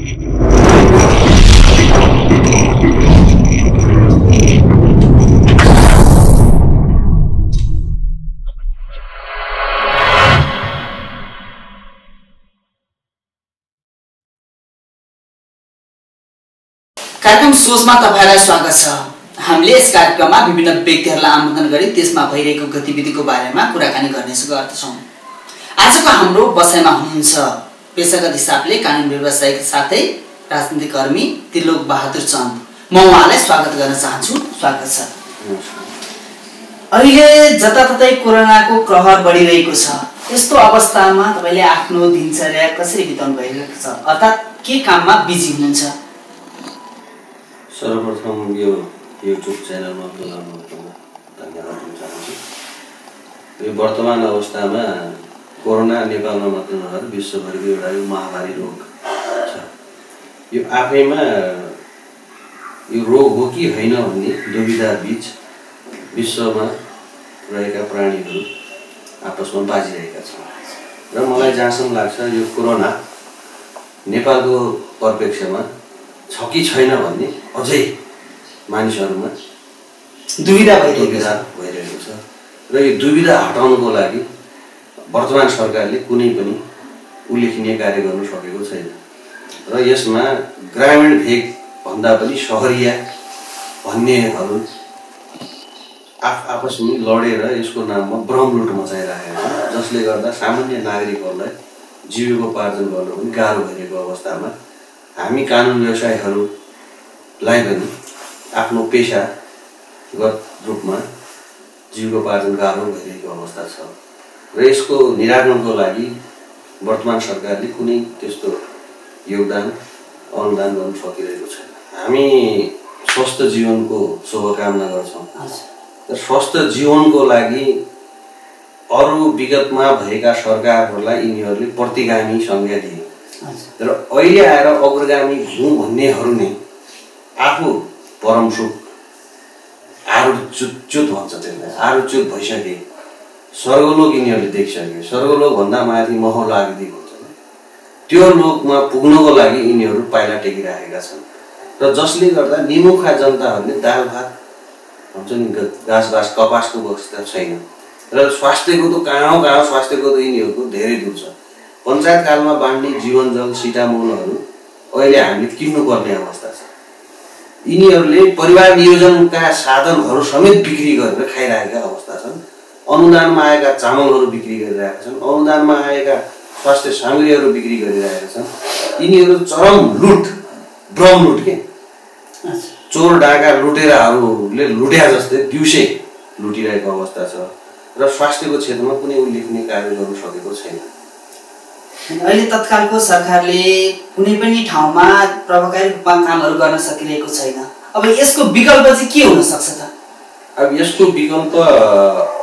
कार्यक्रम सोचमा तपाईलाई स्वागत छ। हामीले यस कार्यक्रममा विभिन्न व्यक्तिहरूलाई आमन्त्रण गरी त्यसमा भइरहेको गतिविधिको बारेमा कुराकानी गर्ने गर्दछौँ। आजको हाम्रो बसाइमा हुनुहुन्छ पेशागत हिसाबले कानुन व्यवसायिक साथै राजनीतिक कर्मी त्रिलोक बहादुर चन्द। म उहाँलाई स्वागत गर्न चाहन्छु। स्वागत छ। अहिले जताततै कोरोनाको प्रहर बढिरहेको छ। यस्तो अवस्थामा तपाईले आफ्नो दिनचर्या कसरी बिताउनु भइरहेको छ, अर्थात् के काममा बिजी हुनुहुन्छ? सर्वप्रथम यो युट्युब च्यानलमा बोलाउनु धन्यवाद दिन चाहन्छु। यो वर्तमान अवस्थामा कोरोना नेपालमा मात्र नभएर विश्वभरिको एउटा यो महामारी रोग छ। यो आफैमा यो रोग हो कि होइन भन्ने दुविधा बीच विश्वमा रहेका प्राणीहरू आपसमा बाजिरहेका छन् र मलाई जहाँसम्म लाग्छ यो कोरोना नेपालको परिप्रेक्ष्यमा छ कि छैन भन्ने अझै मानिसहरूमा दुविधा भइरहेको छ र यो दुविधा हटाउनको लागि वर्तमान सरकारले कुनै पनि उल्लेखनीय कार्य गर्न सकेको छैन र यसमा ग्रामीण भेग भन्दा पनि सहरिया भन्नेहरू आपसमा लडेर यसको नाममा भ्रमलुट मचाइरहेका छन्, जसले गर्दा सामान्य नागरिकहरूलाई जीविकोपार्जन गर्न पनि गाह्रो भइरहेको अवस्थामा हामी कानुन व्यवसायीहरूलाई पनि आफ्नो पेशागत रूपमा जीविकोपार्जन गाह्रो भइरहेको अवस्था छ र यसको निराकरणको लागि वर्तमान सरकारले कुनै त्यस्तो योगदान अनुदान गर्न सकिरहेको छैन। हामी स्वस्थ जीवनको शुभकामना गर्छौँ र स्वस्थ जीवनको लागि अरू विगतमा भएका सरकारहरूलाई यिनीहरूले प्रतिगामी संज्ञा दिए र अहिले आएर अग्रगामी हुँ भन्नेहरू नै आफू परम सुख आरुच्युत भन्छ, त्यसलाई आरुच्युत भइसके, स्वर्गलोक यिनीहरूले देखिसके, स्वर्गलोक भन्दा माथि मह लाग्दिएको हुन्छ, त्यो लोकमा पुग्नको लागि यिनीहरू पाइला टेकिराखेका छन् र जसले गर्दा निमुखा जनताहरूले दाल भात भन्छ नि घाँस बास कपासको व्यवस्था छैन र स्वास्थ्यको त कहाँ स्वास्थ्यको त यिनीहरूको धेरै दूर छ। पञ्चायतकालमा बाँड्ने जीवन जल सिटामोलहरू अहिले हामीले किन्नुपर्ने अवस्था छ। यिनीहरूले परिवार नियोजनका साधनहरू समेत बिक्री गरेर खाइरहेका अवस्था छन्। अनुदानमा आएका चामलहरू बिक्री गरिरहेका छन्, अनुदानमा आएका स्वास्थ्य सामग्रीहरू बिक्री गरिरहेका छन्। यिनीहरू चरम लुट भ्रमलुट के चोर डाका लुटेराहरूले लुट्या जस्तै दिउँसै लुटिरहेको अवस्था छ र स्वास्थ्यको क्षेत्रमा कुनै उल्लेखनीय कार्य गर्न सकेको छैन। अहिले तत्कालको सरकारले कुनै पनि ठाउँमा प्रभावकारी रूपमा कामहरू गर्न सकिरहेको छैन। अब यसको विकल्प चाहिँ के हुन सक्छ त? अब यसको विकल्प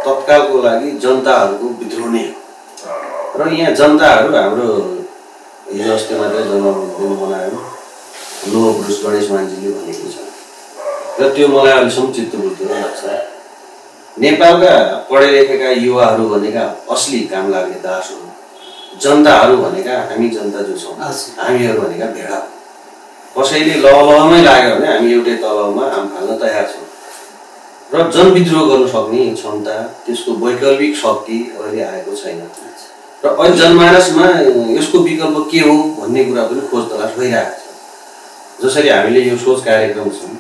तत्कालको लागि जनताहरूको विद्रोह नै हो र यहाँ जनताहरू हाम्रो हिजो अस्ति मात्रै जन्मदिन बनायो लोह पुरुष गणेश मान्छेले भनेको छ र त्यो मलाई अहिलेसम्म चित्त बुझ्दैन लाग्छ। नेपालका पढे लेखेका युवाहरू भनेका असली काम लाग्ने दास हुन्। जनताहरू भनेका हामी जनता जो छौँ, हामीहरू भनेका भेडा। कसैले लहलहमै लाग्यो भने हामी एउटै तलमा आम फाल्न तयार छौँ र जनविद्रोह गर्न सक्ने क्षमता, त्यसको वैकल्पिक शक्ति अहिले आएको छैन र अहिले जनमानसमा यसको विकल्प के हो भन्ने कुरा पनि खोज तलास भइरहेको छ। जसरी हामीले यो सोच कार्यक्रम छौँ,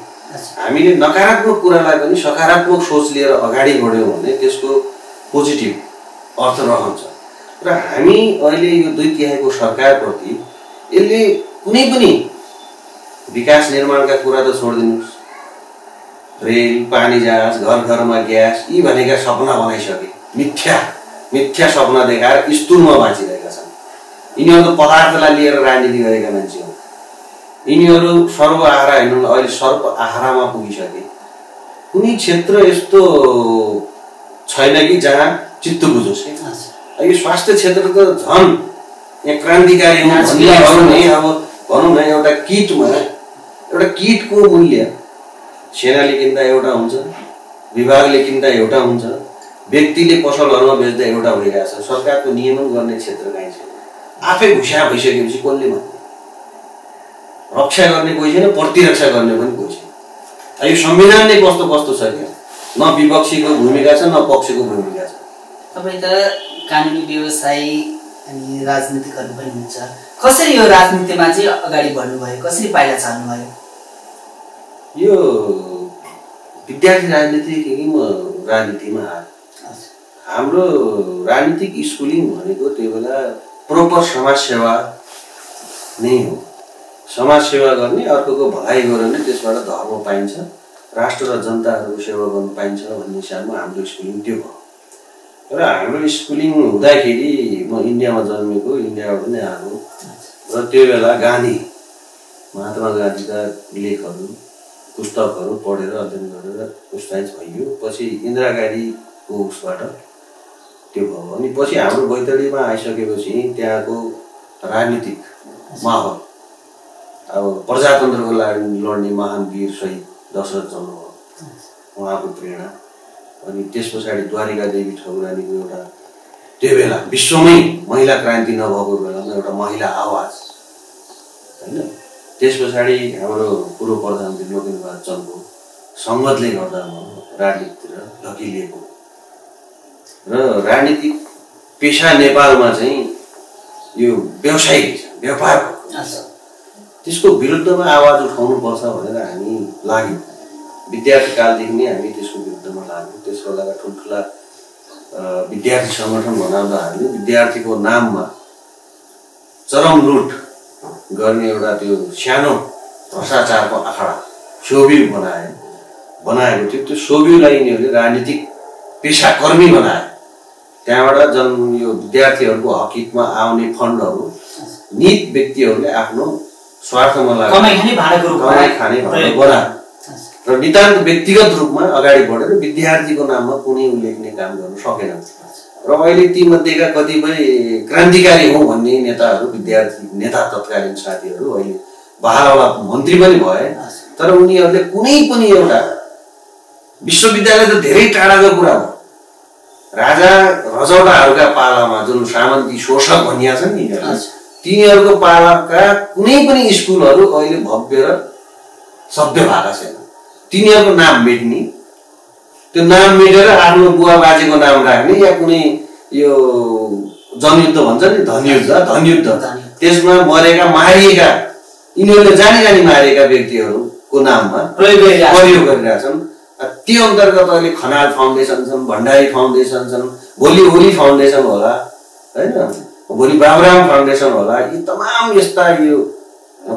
हामीले नकारात्मक कुरालाई पनि सकारात्मक सोच लिएर अगाडि बढ्यौँ भने त्यसको पोजिटिभ अर्थ रहन्छ र हामी अहिले यो 2/3 सरकारप्रति यसले कुनै पनि विकास निर्माणका कुरा त छोडिदिनुहोस्, रेल, पानी जहाज, घर घरमा ग्यास यी भनेका सपना बनाइसके, मिथ्या सपना देखाएर स्तूलमा बाँचिरहेका छन्। यिनीहरू त पदार्थलाई लिएर राजनीति गरेका मान्छे हो। यिनीहरू सर्व आहारा हेर्नु अहिले सर्व आहारामा पुगिसके। कुनै क्षेत्र यस्तो छैन कि जहाँ चित्त बुझोस्। यो स्वास्थ्य क्षेत्र त झन् यहाँ क्रान्तिकारी हो भन्नेहरू नै अब भनौँ न एउटा किटको मूल्य सेनाले किन्दा एउटा हुन्छ, विभागले किन्दा एउटा हुन्छ, व्यक्तिले पसलहरूमा बेच्दा एउटा भइरहेछ। सरकारको नियमन गर्ने क्षेत्र कहीँ छैन। आफै घुस्या भइसकेपछि कसले भन्ने? रक्षा गर्ने कोही छैन, प्रतिरक्षा गर्ने पनि कोही छैन। यो संविधान नै कस्तो कस्तो छ क्या, न विपक्षीको भूमिका छ न पक्षको भूमिका छ। तपाईँ त कानुनी व्यवसायी अनि राजनीतिकहरू पनि हुन्छ, कसरी यो राजनीतिमा चाहिँ अगाडि बढ्नुभयो, कसरी पाइला चाल्नुभयो? यो विद्यार्थी राजनीति म राजनीतिमा आएँ। हाम्रो राजनीतिक स्कुलिङ भनेको त्यो बेला प्रोपर समाजसेवा नै हो। समाजसेवा गर्ने, अर्कोको भलाइ गर्ने, त्यसबाट धर्म पाइन्छ, राष्ट्र र जनताहरूको सेवा गर्नु पाइन्छ भन्ने हिसाबमा हाम्रो स्कुलिङ त्यो भयो। र हाम्रो स्कुलिङ हुँदाखेरि म इन्डियामा जन्मेको, इन्डियाबाट नै आएको र त्यो बेला गान्धी, महात्मा गान्धीका लेखहरू, पुस्तकहरू पढेर अध्ययन गरेर उसलाई भइयो। पछि इन्दिरा गान्धीको उसबाट त्यो भयो। अनि पछि हाम्रो बैतडीमा आइसकेपछि त्यहाँको राजनीतिक माहौल, अब प्रजातन्त्रको लागि लड्ने महान वीर शहीद दशरथ जन्मभयो, उहाँको प्रेरणा। अनि त्यस पछाडि द्वारिका देवी ठकुरानीको एउटा त्यो बेला विश्वमै महिला क्रान्ति नभएको बेलामा एउटा महिला आवाज होइन। त्यस पछाडि हाम्रो पूर्व प्रधानमन्त्री लोकेन्द्रबहादुर चन्दको सङ्गतले गर्दा म राजनीतितिर ढकिलिएको र राजनीतिक पेसा नेपालमा चाहिँ यो व्यवसायिक व्यापार त्यसको विरुद्धमा आवाज उठाउनुपर्छ भनेर हामी लाग्यौँ। विद्यार्थी कालदेखि नै हामी त्यसको विरुद्धमा लाग्यौँ। त्यस बेलाका ठुल्ठुला विद्यार्थी सङ्गठन बनाउँदा हामीले विद्यार्थीको नाममा चरम लुट गर्ने एउटा त्यो सानो भ्रष्टाचारको आखडा सोबिउ बनाएको थियो। त्यो सोबिउलाई यिनीहरूले राजनीतिक पेसाकर्मी बनाए। त्यहाँबाट यो विद्यार्थीहरूको हक हितमा आउने फन्डहरू नित व्यक्तिहरूले आफ्नो स्वार्थमा लागेर कमाइ खाने भनेर बनाए र नितान्त व्यक्तिगत रूपमा अगाडि बढेर विद्यार्थीको नाममा कुनै उल्लेख्ने काम गर्न सकेन। र अहिले तीमध्येका कतिपय क्रान्तिकारी हौँ भन्ने नेताहरू, विद्यार्थी नेता तत्कालीन साथीहरू अहिले बहालवाला मन्त्री पनि भए, तर उनीहरूले कुनै पनि एउटा विश्वविद्यालय त धेरै टाढाको कुरा हो। राजा रजौटाहरूका पालामा जुन सामन्ती शोषक भनिया छन् नि, तिनीहरूको पालाका कुनै पनि स्कुलहरू अहिले भव्य र सभ्य भएका छैन। तिनीहरूको नाम मेट्ने, त्यो नाम मेटेर आफ्नो बुवा बाजेको नाम राख्ने, या कुनै यो जनयुद्ध भन्छ नि, धनयुद्ध, त्यसमा मरेका मारिएका यिनीहरूले जानी मारिएका व्यक्तिहरूको नाममा प्रयोग गरिरहेछन्। त्यो अन्तर्गत अहिले खनाल फाउन्डेसन छन्, भण्डारी फाउन्डेसन छन्, भोलि ओली फाउन्डेसन होला होइन, भोलि बाबुराम फाउन्डेसन होला। यी तमाम यस्ता यो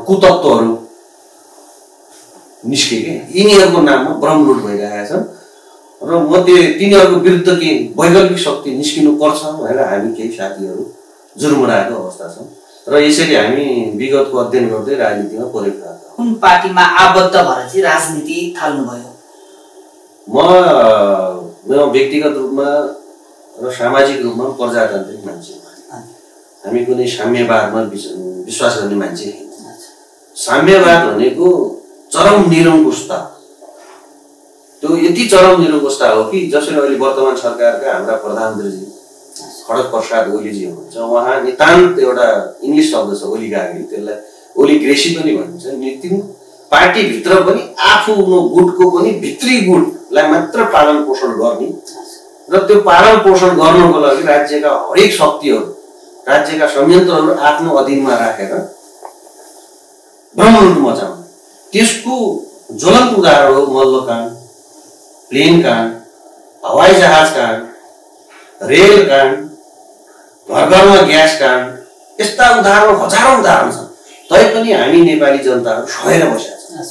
कुतत्त्वहरू निस्के के यिनीहरूको नाममा ब्रह्मलुट भइरहेका छन्। र म तिनीहरूको विरुद्ध के वैकल्पिक शक्ति निस्किनु पर्छ भनेर हामी केही साथीहरू जुर्मुराएको अवस्था छ। र यसरी हामी विगतको अध्ययन गर्दै राजनीतिमा परेका छौँ। कुन पार्टीमा आबद्ध भएर चाहिँ राजनीति थाल्नुभयो? म व्यक्तिगत रूपमा र सामाजिक रूपमा प्रजातान्त्रिक मान्छे। हामी कुनै साम्यवादमा विश्वास गर्ने मान्छे होइन। साम्यवाद भनेको चरम निरङ्कुशता। त्यो यति चरम निरङ्कुशता हो कि जसरी अहिले वर्तमान सरकारका हाम्रा प्रधानमन्त्रीजी खड्ग प्रसाद ओलीजी हुनुहुन्छ, उहाँ नितान्त एउटा इङ्ग्लिस शब्द छ ओलिगार्की, त्यसलाई ओलिग्रेसी पनि भनिन्छ। नीति पार्टीभित्र पनि आफू गुटको पनि भित्री गुटलाई मात्र पालन पोषण गर्ने र त्यो पालन पोषण गर्नको लागि राज्यका हरेक शक्तिहरू, राज्यका संयन्त्रहरू आफ्नो अधीनमा राखेर ब्रह्मलुट मचाउने। त्यसको ज्वलन्त उदाहरण हो मल्लकाण्ड, प्लेन काण्ड, हवाई जहाज काण्ड, रेल काण्ड, घर घरमा ग्यास काण्ड। यस्ता उदाहरण हजारौं उदाहरण छन्। तैपनि हामी नेपाली जनताहरू सहेर बसेका छौँ।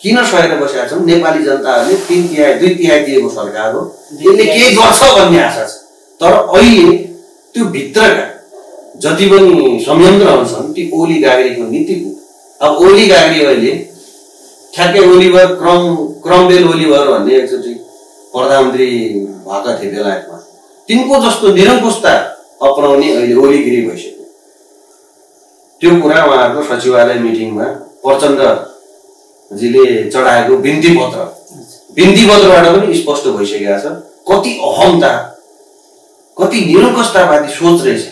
किन सहेर बसेका छौँ? नेपाली जनताहरूले 2 तिहाई दिएको सरकार हो, यसले के गर्छ भन्ने आशा छ। तर अहिले त्यो भित्रका जति पनि संयन्त्रहरू छन् ती ओली गाग्रीको नीतिको। अब ओली गाग्री अहिले ठ्याक्कै ओलिभर क्रमवेल ओलिभर भन्ने एकचोटि प्रधानमन्त्री भएका थिए बेलायतमा, तिनको जस्तो निरङ्कुशता अपनाउने अहिले ओलीगिरी भइसक्यो। त्यो कुरा उहाँहरूको सचिवालय मिटिङमा प्रचण्डजीले चढाएको बिन्ती पत्रबाट पनि स्पष्ट भइसकेको छ कति अहमता, कति निरङ्कुशतावादी सोच रहेछ।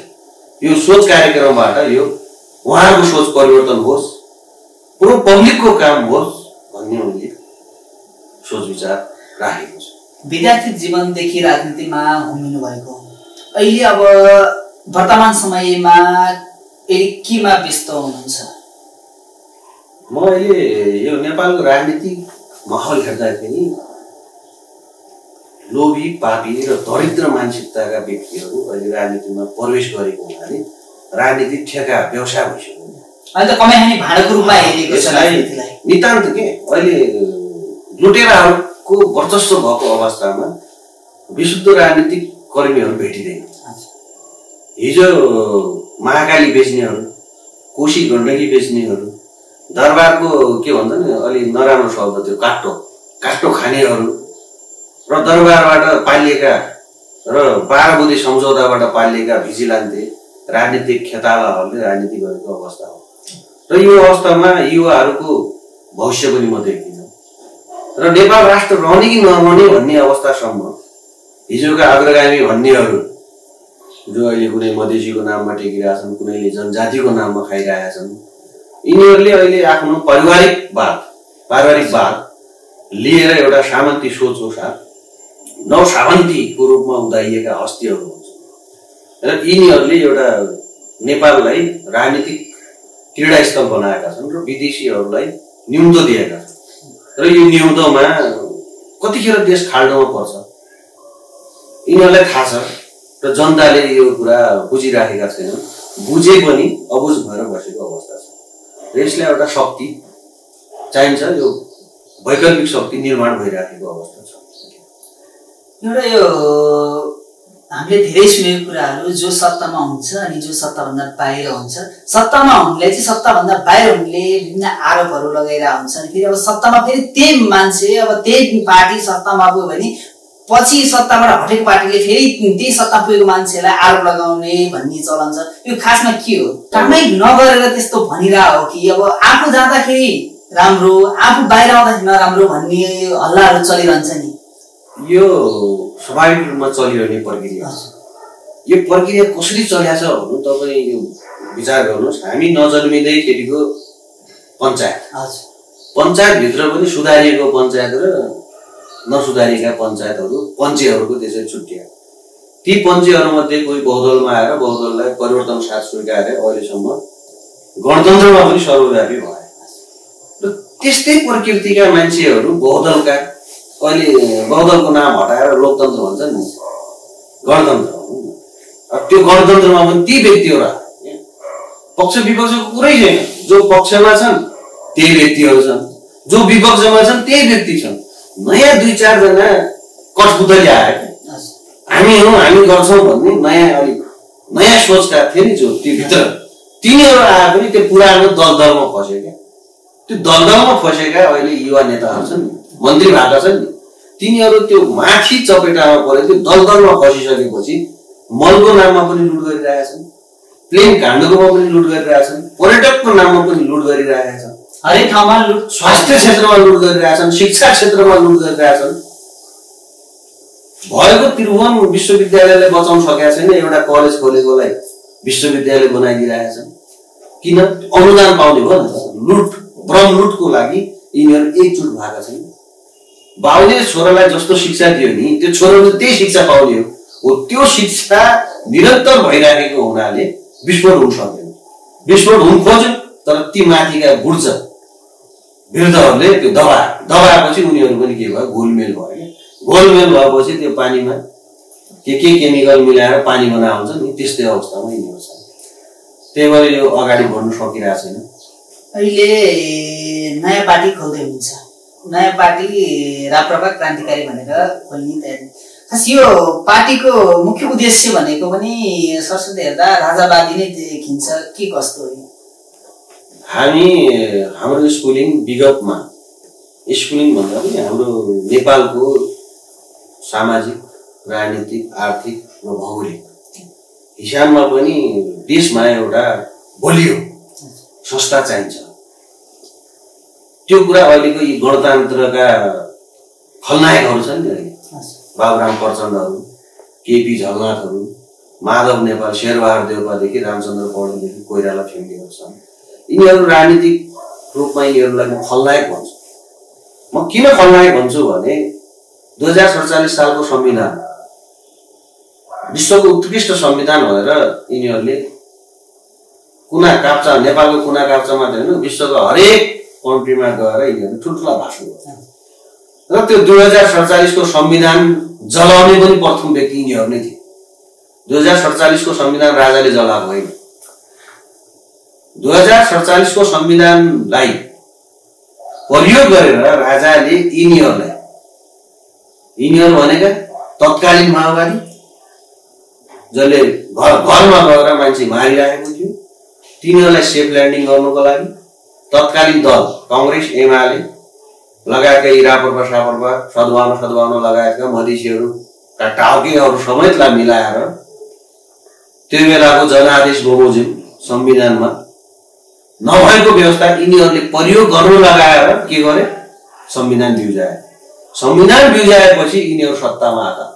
यो सोच कार्यक्रमबाट यो उहाँहरूको सोच परिवर्तन होस् पुरो पब्लिकको काम होस् भन्ने उनले सोच विचार राखेको छ। विद्यार्थी जीवनदेखि राजनीतिमा हुमिनु भएको अहिले अब वर्तमान समयमा केमा व्यस्त हुनुहुन्छ? म अहिले यो नेपालको राजनीतिक माहौल हेर्दाखेरि लोभी, पापी र दरिद्र मानसिकताका व्यक्तिहरू अहिले राजनीतिमा प्रवेश गरेको हुनाले राजनीति ठेका व्यवसाय भइसक्यो। अहिले त कमाइ खाने भाँडाको रूपमा हेरेको छ राजनीतिलाई। नितान्त के अहिले लुटेराहरूको वर्चस्व भएको अवस्थामा विशुद्ध राजनीतिक कर्मीहरू भेटिँदैन। हिजो महाकाली बेच्नेहरू, कोशी गण्डकी बेच्नेहरू, दरबारको के भन्छ नि अलि नराम्रो शब्द त्यो काट्टो खानेहरू र दरबारबाट पालिएका र 12 बुँदे सम्झौताबाट पालिएका भिजिलान्ते राजनीतिक खेतालाहरूले राजनीति गरेको अवस्था हो। र यो अवस्थामा युवाहरूको भविष्य पनि म देख्दिनँ र नेपाल राष्ट्र रहने कि नरहने भन्ने अवस्थासम्म हिजोका अग्रगामी भन्नेहरू जो अहिले कुनै मधेसीको नाममा टेकिरहेछन्, कुनैले जनजातिको नाममा खाइरहेका छन्, यिनीहरूले अहिले आफ्नो पारिवारिकवाद लिएर एउटा सामन्ती सोचको साथ नवसामन्तीको रूपमा उदाइएका हस्तीहरू हुन्छन् र यिनीहरूले एउटा नेपाललाई राजनीतिक क्रीडास्थल बनाएका छन् र विदेशीहरूलाई न्युम्तो दिएका छन् र यो न्युम्तोमा कतिखेर देश खाल्डोमा पर्छ यिनीहरूलाई थाहा छ र जनताले यो कुरा बुझिराखेका छैनन्। बुझे पनि अबुझ भएर बसेको अवस्था छ र यसलाई एउटा शक्ति चाहिन्छ, यो वैकल्पिक शक्ति निर्माण भइराखेको अवस्था छ। एउटा यो हामीले धेरै सुनेको कुराहरू जो सत्तामा हुन्छ अनि जो सत्ताभन्दा बाहिर हुन्छ, सत्तामा हुनेलाई चाहिँ सत्ताभन्दा बाहिर हुनेले विभिन्न आरोपहरू लगाइरहेको हुन्छन्। फेरि अब सत्तामा फेरि त्यही मान्छे अब त्यही पार्टी सत्तामा पुग्यो भने पछि सत्ताबाट हटेको पार्टीले फेरि त्यही सत्ता पुगेको मान्छेलाई आरोप लगाउने भन्ने चलन छ। यो खासमा के हो? कामै नगरेर त्यस्तो भनिरहेको हो कि अब आफू जाँदाखेरि राम्रो, आफू बाहिर आउँदाखेरि नराम्रो भन्ने हल्लाहरू चलिरहन्छ नि? यो स्वाभाविक रूपमा चलिरहने प्रक्रिया छ। यो प्रक्रिया कसरी चलिरहेछ भन्नु तपाईँ यो विचार गर्नुहोस्। हामी नजन्मिँदैखेरिको पञ्चायतभित्र पनि सुधारिएको पञ्चायत र नसुधारिएका पञ्चायतहरू पञ्चेहरूको त्यसरी छुट्टिया। ती पञ्चेहरूमध्ये कोही बहुदलमा आएर बहुदललाई परिवर्तन साथ स्वीकारेर अहिलेसम्म गणतन्त्रमा पनि सर्वव्यापी भए र त्यस्तै प्रकृतिका मान्छेहरू बहुदलका अहिले बहुदलको नाम हटाएर लोकतन्त्र भन्छन् नि, गणतन्त्र। त्यो गणतन्त्रमा पनि ती व्यक्तिहरू पक्ष विपक्षको कुरै छैन। जो पक्षमा छन् त्यही व्यक्तिहरू छन्, जो विपक्षमा छन् त्यही व्यक्ति छन्। नयाँ 2-4 जना कठपुतली आए हामी हौँ हामी गर्छौँ भन्ने नयाँ सोचका थिए नि जो त्यो भित्र तिनीहरू आए पनि त्यो पुरानो दलदलमा फसे क्या। त्यो दलदलमा फसेका अहिले युवा नेताहरू छन् नि, मन्त्री भएका छन् नि, तिनीहरू त्यो माथि चपेटामा परे त्यो दलदलमा फसिसकेपछि मलको नाममा पनि लुट गरिरहेका छन्, प्लेन काण्डकोमा पनि लुट गरिरहेका छन्, पर्यटकको नाममा पनि लुट गरिरहेका छन्, हरेक ठाउँमा लुट, स्वास्थ्य क्षेत्रमा लुट गरिरहेका छन्, शिक्षा क्षेत्रमा लुट गरिरहेका छन्। भएको त्रिभुवन विश्वविद्यालयलाई बचाउन सकेका छैन, एउटा कलेज खोलेकोलाई विश्वविद्यालय बनाइदिइरहेका छन्। किन? अनुदान पाउने भयो नि त। लुट ब्रह्म लुटको लागि यिनीहरू एकजुट भएका छन्। बाउले छोरालाई जस्तो शिक्षा दियो नि त्यो छोराले त्यही शिक्षा पाउने हो। त्यो शिक्षा निरन्तर भइराखेको हुनाले विस्फोट हुन सक्दैन। विस्फोट हुन खोज्यो तर ती माथिका बुढ्छ विरुद्धहरूले त्यो दबाएपछि उनीहरू पनि के भयो, गोलमेल भयो। गोलमेल भएपछि त्यो पानीमा के केमिकल मिलाएर पानी बनाउँछ नि, त्यस्तै अवस्थामा यिनीहरू छन्। त्यही भएर यो अगाडि बढ्न सकिरहेको छैन। अहिले नयाँ पार्टी खोल्दै हुन्छ, नयाँ पार्टी राप्रपा क्रान्तिकारी भनेर खोल्ने तयारी। खास यो पार्टीको मुख्य उद्देश्य भनेको पनि सरस्वती हेर्दा राजावादी नै देखिन्छ के कस्तो हो? हाम्रो स्कुलिङ विगतमा स्कुलिङ भन्दा पनि हाम्रो नेपालको सामाजिक, राजनीतिक, आर्थिक र भौगोलिक हिसाबमा पनि देशमा एउटा बलियो संस्था चाहिन्छ। त्यो कुरा अहिलेको यी गणतन्त्रका खलनायकहरू छन् नि, बाबुराम प्रचण्डहरू, केपी झलनाथहरू, माधव नेपाल, शेरबहादुर देउपादेखि रामचन्द्र पौडेलदेखि कोइराला फ्यामिलीहरू छन्। यिनीहरू राजनीतिक रूपमा यिनीहरूलाई म खलनायक भन्छु। म किन खलनायक भन्छु भने 2047 सालको संविधान विश्वको उत्कृष्ट संविधान भनेर यिनीहरूले कुना काप्चा, नेपालको कुना काप्चा मात्रै होइन विश्वको हरेक कन्ट्रीमा गएर यिनीहरूले ठुल्ठुला भाषण गर्छ र त्यो 2047 को संविधान जलाउने पनि प्रथम व्यक्ति यिनीहरू नै थिए। 2047 को संविधान राजाले जलाएको होइन। 2047 को संविधानलाई प्रयोग गरेर राजाले यिनीहरू भनेका तत्कालीन माओवादी जसले घरमा गएर मान्छे मारिरहेको थियो तिनीहरूलाई सेफ ल्यान्डिङ गर्नको लागि तत्कालीन दल कांग्रेस एमाले लगायतका इरापर्पा सापर्पा सद्भावना लगायतका मधेसीहरूका टाउकेहरू समेतलाई मिलाएर त्यो बेलाको जनादेश बमोजिम संविधानमा नभएको व्यवस्था यिनीहरूले प्रयोग गर्नु लगाएर के गरे? संविधान बिउजाए। संविधान बिउजाएपछि यिनीहरू सत्तामा आए।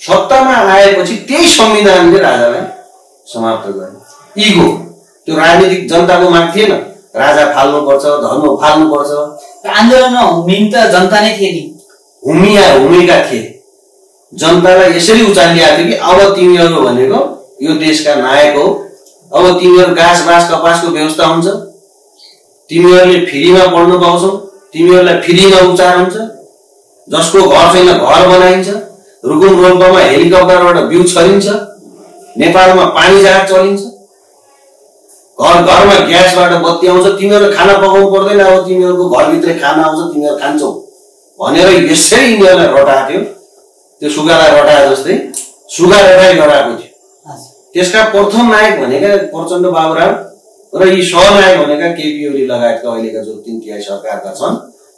सत्तामा आएपछि त्यही संविधानले राजालाई समाप्त गरे। इगो, त्यो राजनीतिक जनताको माग थिएन राजा फाल्नुपर्छ, धर्म फाल्नुपर्छ। आन्दोलनमा हुमिन त जनता नै थिए नि, हुमिएका थिए। जनतालाई यसरी उचालिएको थियो कि अब तिमीहरू भनेको यो देशका नायक हो, अब तिमीहरू घाँस बाँस कपासको व्यवस्था हुन्छ, तिमीहरूले फ्रीमा पढ्न पाउँछौ, तिमीहरूलाई फ्रीमा उपचार हुन्छ, जसको घर छैन घर बनाइन्छ, रुकुम रोल्पामा हेलिकप्टरबाट बिउ छरिन्छ, नेपालमा पानी जहाज चलिन्छ, घर घरमा ग्यासबाट बत्ती आउँछ, तिमीहरू खाना पकाउनु पर्दैन, अब तिमीहरूको घरभित्रै खाना आउँछ, तिमीहरू खान्छौ भनेर यसै यिनीहरूलाई रटाएको थियो। त्यो सुगालाई रटाए जस्तै सुगा रटाइ गराएको थियो। त्यसका प्रथम नायक भनेका प्रचण्ड बाबुराम र यी सहनायक भनेका केपी ओली लगायतका अहिलेका जो 3 तिहाई सरकारका छन्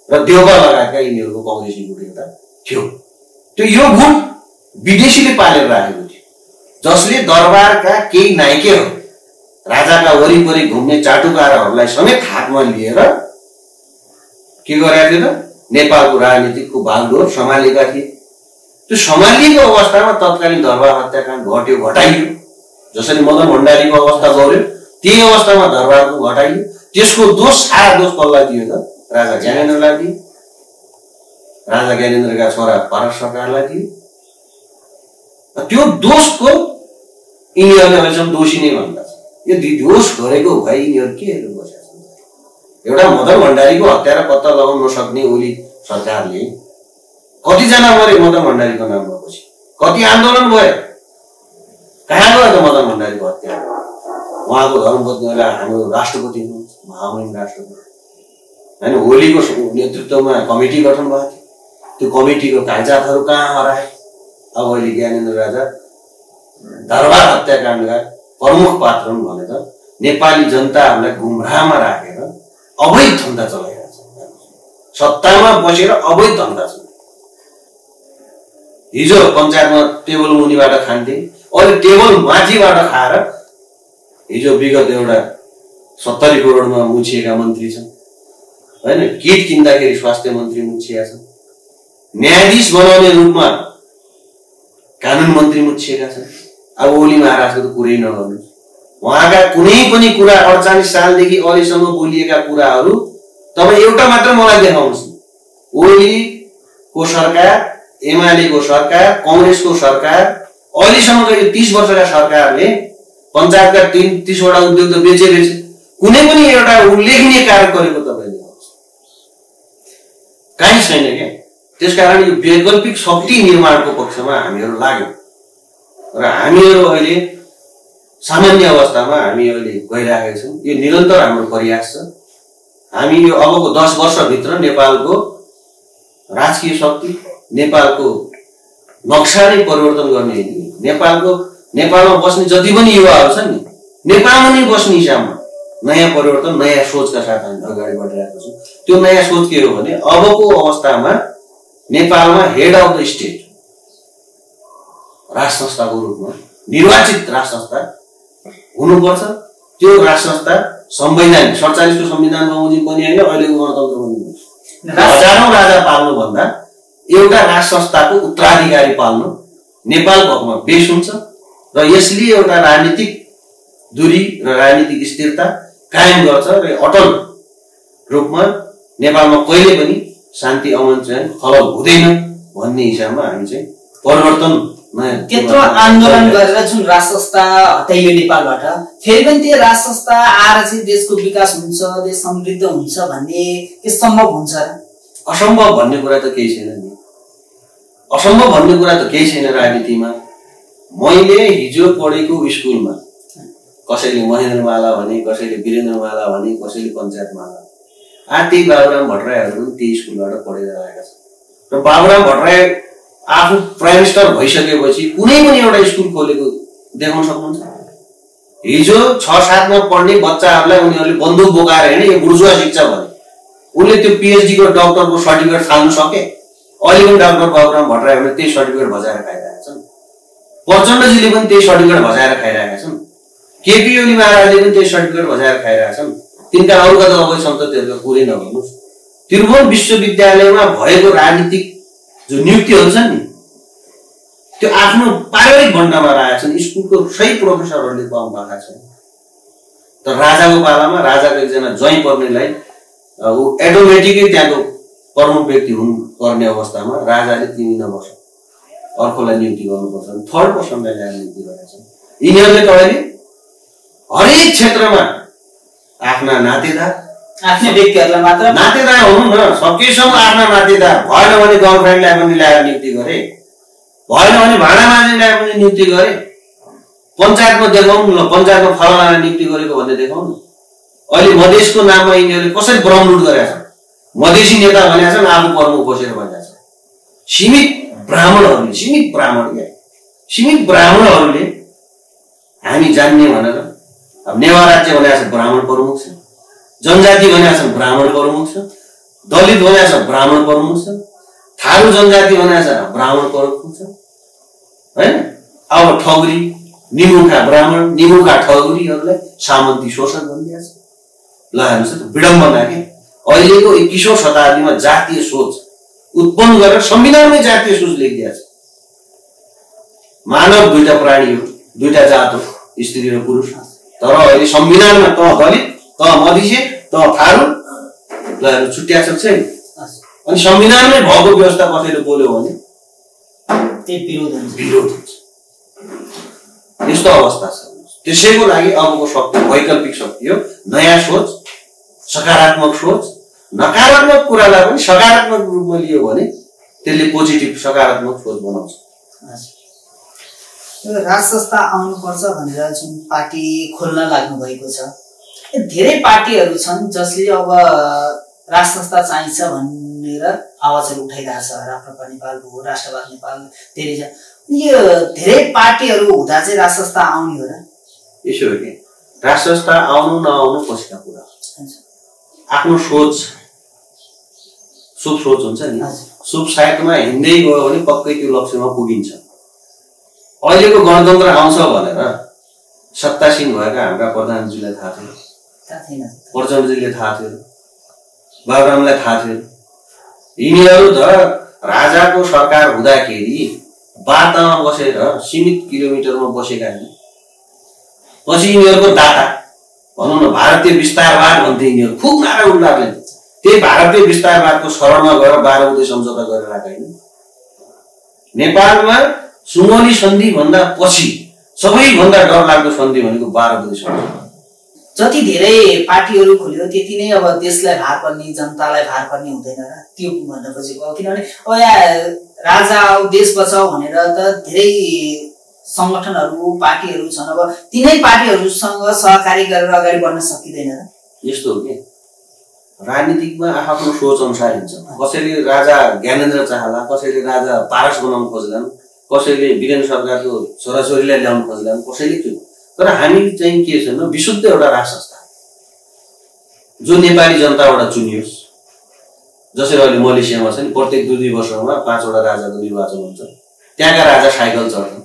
र देउबा लगायतका यिनीहरूको कांग्रेसी गुट एउटा थियो। त्यो यो गुट विदेशीले पालेर राखेको थियो जसले दरबारका केही नायकहरू राजाका वरिपरि घुम्ने चाटुकाराहरूलाई समेत हातमा लिएर के गरेका थिए त नेपालको राजनीतिको बागडोर सम्हालेका थिए। त्यो सम्हालिएको अवस्थामा तत्कालीन दरबार हत्याकाण्ड घटाइयो। जसरी मदन भण्डारीको अवस्था गऱ्यो त्यही अवस्थामा दरबारको घटाइयो। त्यसको दोष सारा दोष कसलाई दियो त? राजा ज्ञानेन्द्रलाई दियो, राजा ज्ञानेन्द्रका छोरा पारस सरकारलाई दियो। त्यो दोषको यिनीहरूले अहिलेसम्म दोषी नै भन्दा यो दोष गरेको भए यिनीहरू के हेर्नु बसेका छन्? एउटा मदन भण्डारीको हत्या र पत्ता लगाउन नसक्ने ओली सरकारले कतिजना मरे मदन भण्डारीको नाममा? पछि कति आन्दोलन भयो? कहाँ गयो त मदन भण्डारीको हत्या? उहाँको धर्मपत्नीले हाम्रो राष्ट्रपति हुनुहुन्छ, महामहिम राष्ट्रपति होइन। होलीको नेतृत्वमा कमिटी गठन भएको थियो। त्यो कमिटीको कागजातहरू कहाँ हराए? अब अहिले ज्ञानेन्द्र राजा दरबार हत्याकाण्डका प्रमुख पात्र हुन् भनेर नेपाली जनताहरूलाई गुमराहमा राखेर अवैध धन्दा चलाइरहेको छ। सत्तामा बसेर अवैध धन्दा छ। हिजो पञ्चायतमा टेबल मुनिबाट खान्थे, अहिले टेबल माथिबाट खाएर हिजो विगत एउटा 70 करोडमा मुछिएका मन्त्री छन् होइन। किट किन्दाखेरि स्वास्थ्य मन्त्री मुछिएका छन्, न्यायाधीश बनाउने रूपमा कानुन मन्त्री मुछिएका छन्। अब ओली महाराजको त कुरै नगर्नु। उहाँका कुनै पनि कुरा 48 सालदेखि अहिलेसम्म बोलिएका कुराहरू तपाईँ एउटा मात्र मलाई देखाउनुहोस्। ओलीको सरकार, एमालेको सरकार, कांग्रेसको सरकार, अहिलेसम्मको यो 30 वर्षका सरकारले पञ्चायतका 30 वटा उद्योग त बेचे। कुनै पनि एउटा उल्लेखनीय कार्य गरेको तपाईँ देखाउनुहोस्। कहीँ छैन क्या। त्यसकारण यो वैकल्पिक शक्ति निर्माणको पक्षमा हामीहरू लाग्यौँ र हामीहरू अहिले सामान्य अवस्थामा हामी अहिले गइरहेका छौँ। यो निरन्तर हाम्रो प्रयास छ। हामी यो अबको 10 वर्षभित्र नेपालको राजकीय शक्ति, नेपालको नक्सा नै परिवर्तन गर्ने, नेपालमा बस्ने जति पनि युवाहरू छन् नि नेपालमा नै बस्ने हिसाबमा नयाँ परिवर्तन, नयाँ सोचका साथ हामी अगाडि बढिरहेका छौँ। त्यो नयाँ सोच के हो भने अबको अवस्थामा नेपालमा हेड अफ द स्टेट राज संस्थाको रूपमा निर्वाचित राज संस्था हुनुपर्छ। त्यो राज संस्था संवैधानिक 47 को संविधान बमोजिम पनि होइन, अहिलेको गणतन्त्र पनि होइन। हजारौं राजा पाल्नु भन्दा एउटा राज संस्थाको उत्तराधिकारी पाल्नु नेपालको हकमा बेस हुन्छ र यसले एउटा राजनीतिक दूरी र राजनीतिक स्थिरता कायम गर्छ र अटल रूपमा नेपालमा कहिले पनि शान्ति अमन चाहिँ खलल हुँदैन भन्ने हिसाबमा हामी चाहिँ परिवर्तन त्यत्रो आन्दोलन गरेर जुन राज संस्था हटाइयो नेपालबाट फेरि पनि त्यो राज संस्था आएर चाहिँ देशको विकास हुन्छ देश समृद्ध हुन्छ भन्ने के सम्भव हुन्छ र? असम्भव भन्ने कुरा त केही छैन नि। असम्भव भन्ने कुरा त केही छैन राजनीतिमा। मैले हिजो पढेको स्कुलमा कसैले महेन्द्रमाला भने, कसैले वीरेन्द्रमाला भने, कसैले पञ्चायतमाला, त्यही बाबुराम भट्टराईहरू पनि त्यही स्कुलबाट पढेर आएका छन्। र बाबुराम भट्टराई आफू प्राइम मिनिस्टर भइसकेपछि कुनै पनि एउटा स्कुल खोलेको देखाउन सक्नुहुन्छ? हिजो 6-7 मा पढ्ने बच्चाहरूलाई उनीहरूले बन्दुक बोकाएर हिँड्ने यो बुर्जुवा शिक्षा भने उनले त्यो पिएचडी को डाक्टरको सर्टिफिकेट फाल्न सके। अहिले पनि डाक्टर बाबुराम भट्टराईहरूले त्यही सर्टिफिकेट बजाएर खाइरहेका छन्। प्रचण्डजीले पनि त्यही सर्टिफिकेट बजाएर खाइरहेका छन्। केपी ओली महाराजले पनि त्यही सर्टिफिकेट बजाएर खाइरहेका छन्। तिनका अरूका त अवैध सन्ततिहरूको कुरै नभन्नुहोस्। त्रिभुवन विश्वविद्यालयमा भएको राजनीतिक जो नियुक्तिहरू छन् नि त्यो आफ्नो पारिवारिक भण्डारमा राखेका छन्। स्कुलको सही प्रोफेसरहरूले पाउनु पाएका छन्। तर राजाको पालामा राजाको एकजना ज्वाइँ पर्नेलाई ऊ एटोमेटिकै त्यहाँको प्रमुख व्यक्ति हुनु पर्ने अवस्थामा राजाले तिमी नबस अर्कोलाई नियुक्ति गर्नुपर्छ। थर्ड पर्सनलाई ल्याएर नियुक्ति गरेका छन्। यिनीहरूले त अहिले हरेक क्षेत्रमा आफ्ना नातेदार आफ्नै व्यक्तिहरूलाई मात्र नातेदार हुनु न सकेसम्म आफ्ना नातेदार भएन भने गर्लफ्रेन्डलाई पनि ल्याएर नियुक्ति गरे, भएन भने भाडामाझी ल्याएर पनि नियुक्ति गरे। पञ्चायतमा देखाउनु ल पञ्चायतमा फलानालाई नियुक्ति गरेको भन्ने देखाउनु। अहिले मधेसको नाममा यिनीहरूले कसरी ब्रह्मलुट गरेका छन्। मधेसी नेता भनेका छन्, आफू प्रमुख बसेर भनेका छन्। सीमित ब्राह्मणहरूले हामी जान्ने भनेर अब नेवार राज्य भनेका छ ब्राह्मण प्रमुख छ, जनजाति भनेका छन् ब्राह्मण प्रमुख छ, दलित भनेका छ ब्राह्मण प्रमुख छ, थारू जनजाति भनेका छ ब्राह्मण प्रमुख छ हैन। अब ठगुरी निमुखा ब्राह्मण निमुखा ठगुरीहरूलाई सामन्ती शोषण भनिदिएको छ। ल हेर्नुहोस् त विडम्बना के। अहिलेको 21औं शताब्दीमा जातीय सोच उत्पन्न गरेर संविधानमै जातीय सोच लेखिदिएको छ। मानव दुईटा प्राणी हो, दुईटा जात हो, स्त्री र पुरुष। तर अहिले संविधानमा त दलित त मधेसी त थारू ल छुट्याएको छैन। अनि संविधानमै भएको व्यवस्था कसैले बोल्यो भने विरोध हुन्छ। यस्तो अवस्था छ। त्यसैको लागि अबको शक्ति वैकल्पिक शक्ति हो, नयाँ सोच, सकारात्मक सोच। नकारात्मक कुरालाई पनि सकारात्मक रूपमा लियो भने त्यसले पोजिटिभ सकारात्मक सोच बनाउँछ। राज संस्था आउनुपर्छ भनेर जुन पार्टी खोल्न लाग्नु भएको छ, धेरै पार्टीहरू छन् जसले अब राज संस्था चाहिन्छ भनेर आवाजहरू उठाइरहेको छ। राप्रपा नेपाल भयो, राष्ट्रवाद नेपाल, धेरै छ। यो धेरै पार्टीहरू हुँदा चाहिँ राज संस्था आउने हो र? यसो हो कि राज संस्था आउनु नआउनु पछिका कुरा। आफ्नो सोच शुभ सोच हुन्छ नि, शुभ साइडमा हिँड्दै गयो भने पक्कै त्यो लक्ष्यमा पुगिन्छ। अहिलेको गणतन्त्र आउँछ भनेर सत्तासीन भएका हाम्रा प्रधानमन्त्रीलाई थाहा थियो, प्रचण्डजीले थाहा थियो, बाबुरामलाई थाहा थियो। यिनीहरू त राजाको सरकार हुँदाखेरि बाटामा बसेर सीमित किलोमिटरमा बसेका थिए। पछि यिनीहरूको दाता भनौँ न भारतीय विस्तारवाद भन्थे यिनीहरू, खुब नारा उल्लार्ने। त्यही भारतीय विस्तारवादको शरणमा गएर 12 बुँदे सम्झौता गरेर आएका होइन। नेपालमा सुनौली सन्धि भन्दा पछि सबैभन्दा डरलाग्दो सन्धि भनेको 12 बुँदे सम्झौता। जति धेरै पार्टीहरू खोल्यो त्यति नै अब देशलाई भार पर्ने, जनतालाई भार पर्ने हुँदैन र? त्यो भन्न खोजेको हो। किनभने अब यहाँ राजा आऊ देश बचाऊ भनेर त धेरै संगठनहरू पार्टीहरू छन्। अब तिनै पार्टीहरूसँग सहकारी गरेर अगाडि बढ्न सकिँदैन र? यस्तो हो कि राजनीतिकमा आफ्नो सोच अनुसार हिँड्छ। कसैले राजा ज्ञानेन्द्र चाहला, कसैले राजा पारस बनाउन खोज्लान्, कसैले वीरेन्द्र सरकारको छोराछोरीलाई ल्याउन खोज्लान्, कसैले के। तर हामी चाहिँ के छ न, विशुद्ध एउटा राज संस्था जो नेपाली जनताबाट चुनियोस्। जसरी अहिले मलेसियामा छ नि, प्रत्येक 2-2 वर्षमा 5 वटा राजाको निर्वाचन हुन्छ। त्यहाँका राजा साइकल चढ्छन्,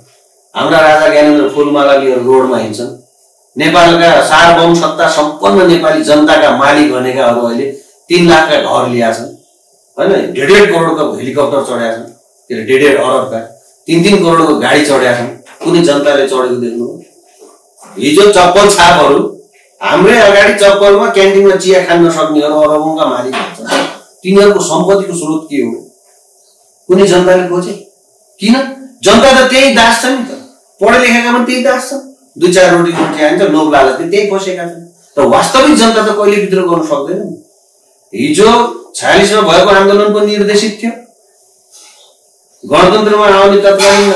हाम्रा राजा ज्ञानेन्द्र फुलमाला लिएर रोडमा हिँड्छन्। नेपालका सार्वभौम सत्ता सम्पन्न नेपाली जनताका मालिक बनेकाहरू अहिले 3 लाखका घर लिएका छन् हैन। 1.5 करोडको हेलिकप्टर चढेका छन्, त्यो 1.5 अरबका 3-3 करोडको गाडी चढेका छन्। कुनै जनताले चढेको देख्नु? हिजो चप्पल छापहरू हाम्रै अगाडि चप्पलमा क्यान्टिनमा चिया खान नसक्नेहरू अरबौंका मालिक हुन्छ। तिनीहरूको सम्पत्तिको स्रोत के हो? कुनै जनताले खोजे? किन? जनता त त्यही दास छ नि त, पढे लेखेका पनि त्यही दास छ, 2-4 रोटी खान्छ, लोभ लालचले त्यही फसेका छन्। तर वास्तविक जनता त कहिले विद्रोह गर्न सक्दैन। हिजो 46 मा भएको आन्दोलन पनि निर्देशित थियो, गणतन्त्रमा आउने तत्कालीन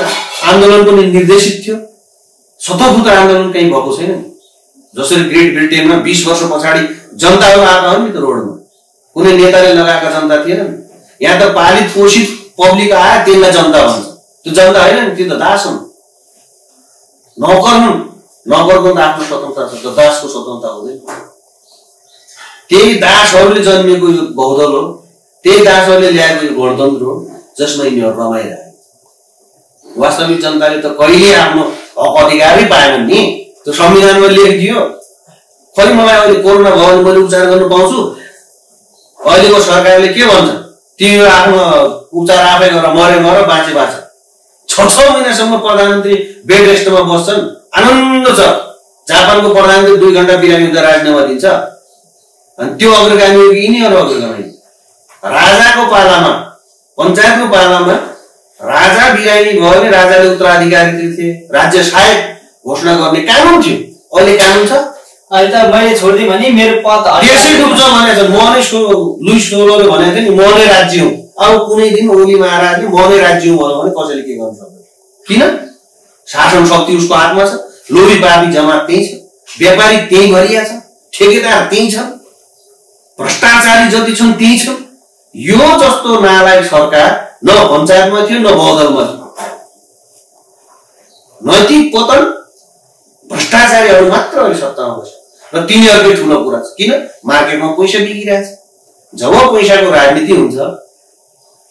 आन्दोलन पनि निर्देशित थियो। स्वतन्त्र आन्दोलन कहीँ भएको छैन। जसरी ग्रेट ब्रिटेनमा 20 वर्ष पछाडि जनताहरू आएका हुन् नि त रोडमा, कुनै नेताले लगाएका जनता थिएन। यहाँ त पालित पोषित पब्लिक आए, त्यसलाई जनता भन्छ। त्यो जनता होइन नि, त्यो त दास हुन्, नौकर हुन्। नौकरको त आफ्नो स्वतन्त्रता छ, दासको स्वतन्त्रता हुँदैन। त्यही दासहरूले जन्मिएको यो बहुदल हो, त्यही दासहरूले ल्याएको यो गणतन्त्र हो, जसमा यिनीहरू रमाइरहे। वास्तविक जनताले त कहिले आफ्नो हक अधिकारै पाएनन् नि। त्यो संविधानमा लेखिदियो। खै मलाई अहिले कोरोना भयो भने मैले उपचार गर्न पाउँछु? अहिलेको सरकारले के भन्छ? तिमीहरू आफ्नो उपचार आफै गरेर मरे मर, बाँचे बाँच। 6 महिनासम्म प्रधानमन्त्री बेड रेस्टमा बस्छन्, आनन्द छ। जापानको प्रधानमन्त्री 2 घण्टा बिरामी हुँदा राजीनामा दिन्छ। अनि त्यो अग्रगामी हो कि यिनीहरू अग्रगामी? राजाको पालामा, पञ्चायतको पालामा राजा बिरामी भयो भने राजाले उत्तराधिकारी थिए, राज्य सहायक घोषणा गर्ने कानुन थियो। अहिले कानुन छ? अहिले त मैले छोडिदिएँ भने मेरो पद देशै डुब्छ भनेको छ। म नै लुइस सोलोले भनेको थियो नि, म नै राज्य हुँ। अब कुनै दिन ओली महाराजले म नै राज्य हुँ भन्यो भने कसैले के गर्न सक्दैन। किन? शासन शक्ति उसको हातमा छ। लोभी पापी जमात त्यही छ, व्यापारी त्यही भरिया छ, ठेकेदार त्यही छ, भ्रष्टाचारी जति छन् त्यही छ। यो जस्तो नालायक सरकार न पञ्चायतमा थियो न बहुदलमा थियो। नैतिक पतन, भ्रष्टाचारीहरू मात्र अहिले सत्तामा बस्छ र तिनीहरूकै ठुलो कुरा छ। किन? मार्केटमा पैसा बिगिरहेछ। जब पैसाको राजनीति हुन्छ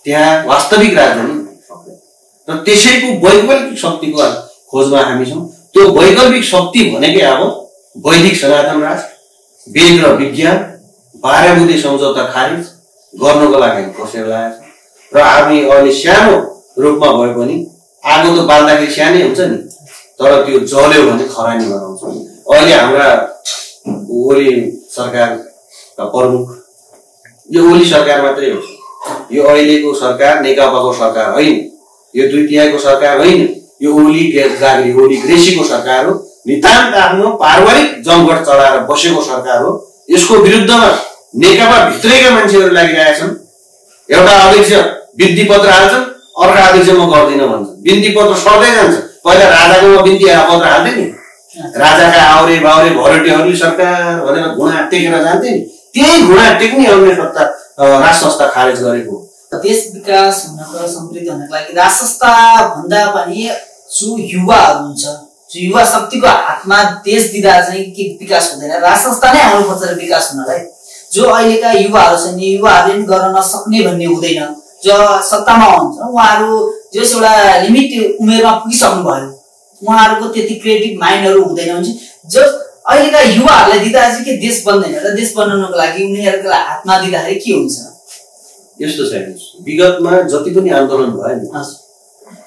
त्यहाँ वास्तविक राजनीति सक्दैन। र त्यसैको वैकल्पिक शक्तिको खोजमा हामी छौँ। त्यो वैकल्पिक शक्ति भनेकै अब वैदिक सनातन राष्ट्र, वेद र विज्ञान, 12 बुँदे सम्झौता खारिज गर्नको लागि कसरी लागेको छ। र हामी अहिले सानो रूपमा भए पनि आगो त बाल्दाखेरि सानै हुन्छ नि, तर त्यो जल्यो भने खरानी बनाउँछ। अहिले हाम्रा ओली सरकारका प्रमुख, यो ओली सरकार मात्रै हो, यो अहिलेको सरकार नेकपाको सरकार होइन, यो 2/3 सरकार होइन, यो ओली जागरी ओली ग्रेसीको सरकार हो। नितान्त आफ्नो पारिवारिक जमघट चढाएर बसेको सरकार हो। यसको विरुद्धमा नेकपा भित्रैका मान्छेहरू लागिरहेका छन्। एउटा अध्यक्ष बिन्ती पत्र हाल्छन्, अर्को अध्यक्ष म गर्दिनँ भन्छ, बिन्ती पत्र सर्दै जान्छ। पहिला राजाकोमा बिन्ती पत्र हाल्थे नि, राजाका आउरे बाउरे भरटीहरूले सरकार भनेर घुँडा टेकेर जान्थे नि, त्यही घुँडा टेक्नेहरूले सत्ता राज संस्था खारेज गरेको। देश विकास हुनको समृद्ध हुनको लागि राज संस्था भन्दा पनि जो युवाहरू हुन्छ, जो युवा शक्तिको हातमा देश दिँदा चाहिँ के विकास हुँदैन। राज संस्था नै हाम्रो खोजेर विकास हुनलाई। जो अहिलेका युवाहरू छन्, युवाहरूले पनि गर्न नसक्ने भन्ने हुँदैन। जो सत्तामा हुन्छ उहाँहरू जस एउटा लिमिट उमेरमा पुगिसक्नु भयो, उहाँहरूको त्यति क्रिएटिभ माइन्डहरू हुँदैन हुन्छ। जो अहिलेका युवाहरूलाई दिँदा चाहिँ के देश बन्दैन र देश बनाउनको लागि उनीहरूको हातमा दिँदाखेरि के हुन्छ? यस्तो छ, विगतमा जति पनि आन्दोलन भयो नि,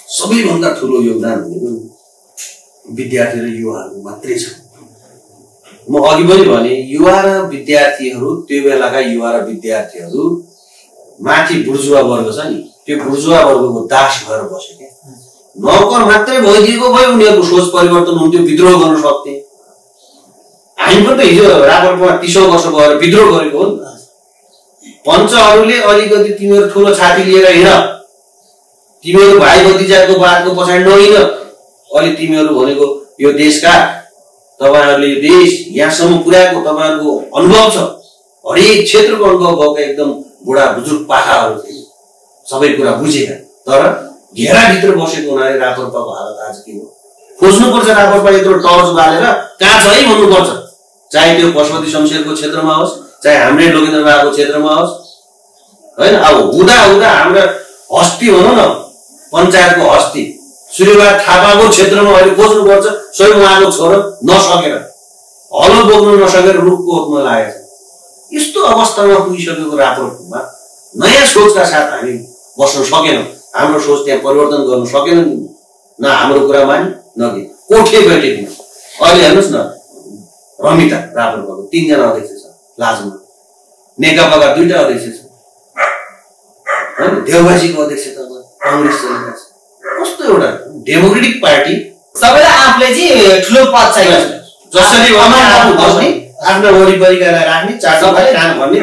सबैभन्दा ठुलो योगदान भनेको विद्यार्थी र युवाहरू मात्रै छ। म अघि पनि भने युवा र विद्यार्थीहरू, त्यो बेलाका युवा र विद्यार्थीहरू माथि बुर्जुवा वर्ग छ नि, त्यो बुर्जुवा वर्गको दास भएर बस्यो क्या। नौकर मात्रै भइदिएको भए उनीहरूको सोच परिवर्तन हुन्थ्यो, विद्रोह गर्न सक्थे। हामी पनि त हिजो रापरकोमा 30औं वर्ष गएर विद्रोह गरेको हो नि। पञ्चहरूले अलिकति तिमीहरू ठुलो छाती लिएर हिँड, तिमीहरू भाइ भतिजाको बातको पछाडि नहिँड, अहिले तिमीहरू भनेको यो देशका, तपाईहरुले यो देश यहाँसम्म पुर्याएको तपाईहरुको अनुभव छ, हरेक क्षेत्रको अनुभव भएको एकदम बुढा बुजुर्ग पाखाहरू थिए, सबै कुरा बुझेका। तर घेराभित्र बसेको हुनाले रापरपाको हालत आज के हो? खोज्नुपर्छ रापरपा यत्रो टर्च बालेर कहाँ छ है भन्नुपर्छ। चाहे त्यो पशुपति शमशेरको क्षेत्रमा होस्, चाहे हाम्रै लोकेन्द्र बाबाको क्षेत्रमा होस्, हैन? अब हुँदा हुँदा हाम्रो हस्ती भनौँ न, पञ्चायतको हस्ती सूर्यबहादुर थापाको क्षेत्रमा अहिले खोज्नुपर्छ। स्वयं उहाँको छोरो नसकेर, हलो बोक्नु नसकेर रुखको ओतमा लागेको छ। यस्तो अवस्थामा पुगिसकेको रापरकोमा नयाँ सोचका साथ हामी बस्न सकेनौँ। हाम्रो सोच त्यहाँ परिवर्तन गर्न सकेनौँ। न हाम्रो कुरा मानि, न के कोठे बैठे। अहिले हेर्नुहोस् न, रमिता राप्रपाको 3 जना अध्यक्ष छ लाजमा, नेकपाका 2 टा अध्यक्ष छ हैन, देउबाजीको अध्यक्षतामा कांग्रेस चलेको छ। कस्तो एउटा डेमोक्रेटिक पार्टी, सबैलाई आफूले चाहिँ ठुलो पद चाहियो जसरी आफ्ना वरिपरिकालाई राख्ने, चारचौकाले काम गर्ने,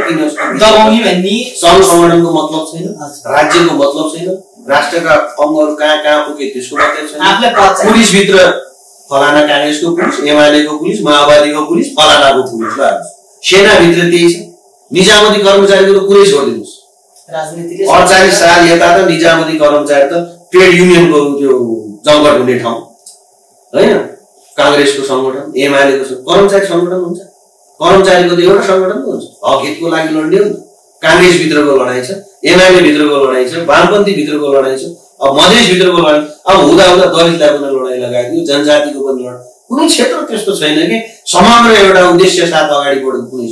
दबाउने भन्ने सङ्घ संगठनको मतलब छैन, राज्यको मतलब छैन, राष्ट्रका अङ्गहरू कहाँ कहाँ पुगे त्यसको मतलब छैन। आफूले पद चाहियो। पुलिसभित्र फलाना कांग्रेसको पुलिस, एमालेको पुलिस, माओवादीको पुलिस, फलानाको पुलिस ल। सेनाभित्र त्यही छ। निजामती कर्मचारीको त कुरै छोडिदिनुहोस्, राजनीतिले 48 साल यता त निजामती कर्मचारी त ट्रेड युनियनको त्यो जङ्गट हुने ठाउँ हैन, कांग्रेसको संगठन, एमालेको कर्मचारी संगठन हुन्छ, कर्मचारीको त एउटा संगठन हुन्छ, हक हितको लागि लड्ने हो नि। कांग्रेस भित्रको लडाइँ छ, एमाले भित्रको लडाइँ छ, वामपन्थी भित्रको लडाइँ छ, अब मधेस भित्रको लडाइँ, अब हुँदा हुँदा दलितलाई पनि लडाइँ लगाइदियो, जनजातिको पनि लडाइँ। कुनै क्षेत्र त्यस्तो छैन कि समग्र एउटा उद्देश्य साथ अगाडि बढेको कुनै